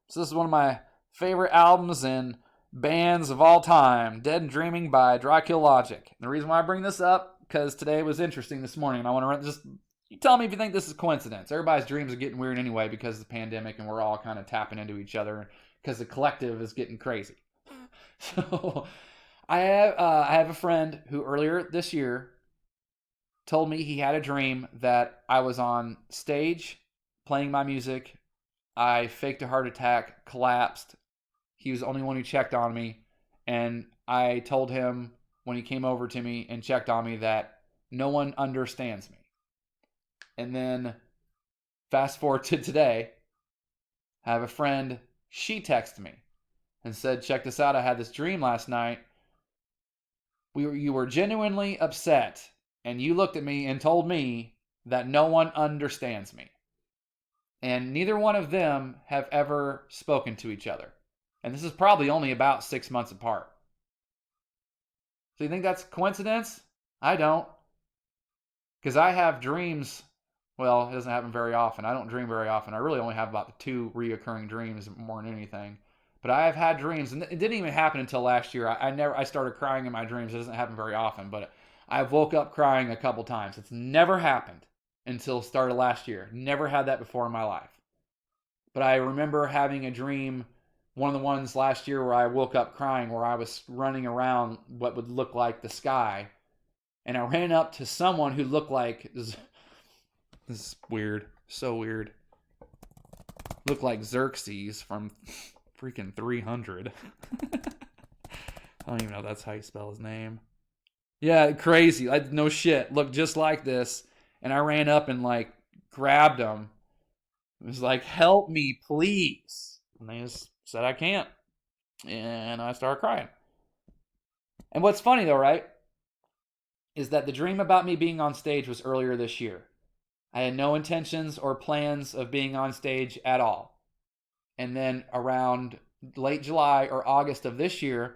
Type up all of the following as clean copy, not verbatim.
So this is one of my favorite albums and bands of all time, Dead and Dreaming by Dry Kill Logic. And the reason why I bring this up, because today was interesting this morning, and I want to just, you tell me if you think this is coincidence. Everybody's dreams are getting weird anyway because of the pandemic, and we're all kind of tapping into each other because the collective is getting crazy. So I have a friend who earlier this year told me he had a dream that I was on stage playing my music. I faked a heart attack, collapsed. He was the only one who checked on me. And I told him when he came over to me and checked on me that no one understands me. And then fast forward to today, I have a friend, she texted me and said, check this out, I had this dream last night. You were genuinely upset, and you looked at me and told me that no one understands me. And neither one of them have ever spoken to each other. And this is probably only about 6 months apart. So you think that's coincidence? I don't. Because I have dreams. Well, it doesn't happen very often. I don't dream very often. I really only have about 2 reoccurring dreams more than anything. But I have had dreams, and it didn't even happen until last year. I started crying in my dreams. It doesn't happen very often, but I woke up crying a couple times. It's never happened until started last year. Never had that before in my life. But I remember having a dream, one of the ones last year where I woke up crying, where I was running around what would look like the sky, and I ran up to someone who looked like, this is weird, so weird, looked like Xerxes from freaking 300. I don't even know if that's how you spell his name. Yeah, crazy. No shit. Looked just like this. And I ran up and like grabbed him. It was like, help me, please. And they just said, I can't. And I started crying. And what's funny though, right, is that the dream about me being on stage was earlier this year. I had no intentions or plans of being on stage at all. And then around late July or August of this year,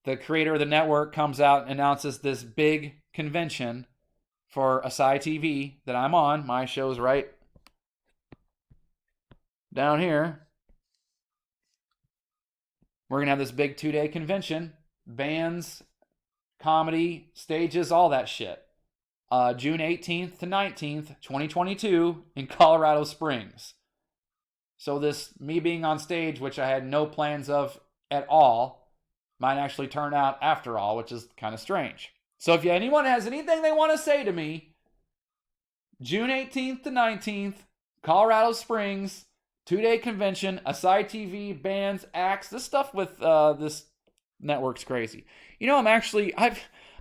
the creator of the network comes out and announces this big convention for Asai TV that I'm on. My show's right down here. We're going to have this big 2-day convention. Bands, comedy, stages, all that shit. June 18th to 19th, 2022 in Colorado Springs. So this, me being on stage, which I had no plans of at all, might actually turn out after all, which is kind of strange. So if anyone has anything they want to say to me, June 18th to 19th, Colorado Springs, 2-day convention, Asai TV, bands, acts, this stuff with this network's crazy. You know,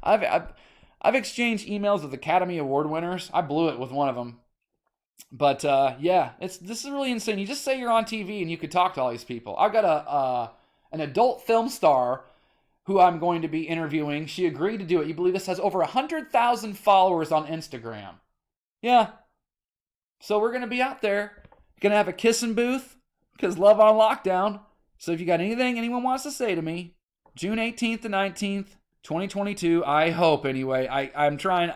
I've exchanged emails with Academy Award winners. I blew it with one of them. But yeah, this is really insane. You just say you're on TV and you could talk to all these people. I've got an adult film star who I'm going to be interviewing. She agreed to do it. You believe this? Has over 100,000 followers on Instagram. Yeah. So we're going to be out there. Going to have a kissing booth because Love on Lockdown. So if you got anything anyone wants to say to me, June 18th to 19th, 2022, I hope anyway. I'm trying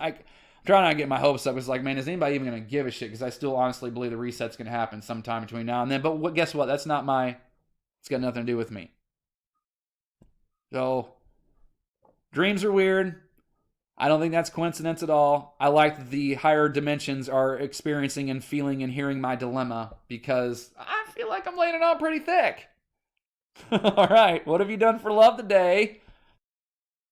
not to get my hopes up. It's like, man, is anybody even going to give a shit? Because I still honestly believe the reset's going to happen sometime between now and then. But guess what? It's got nothing to do with me. So, dreams are weird. I don't think that's coincidence at all. I like that the higher dimensions are experiencing and feeling and hearing my dilemma because I feel like I'm laying it on pretty thick. All right, what have you done for love today?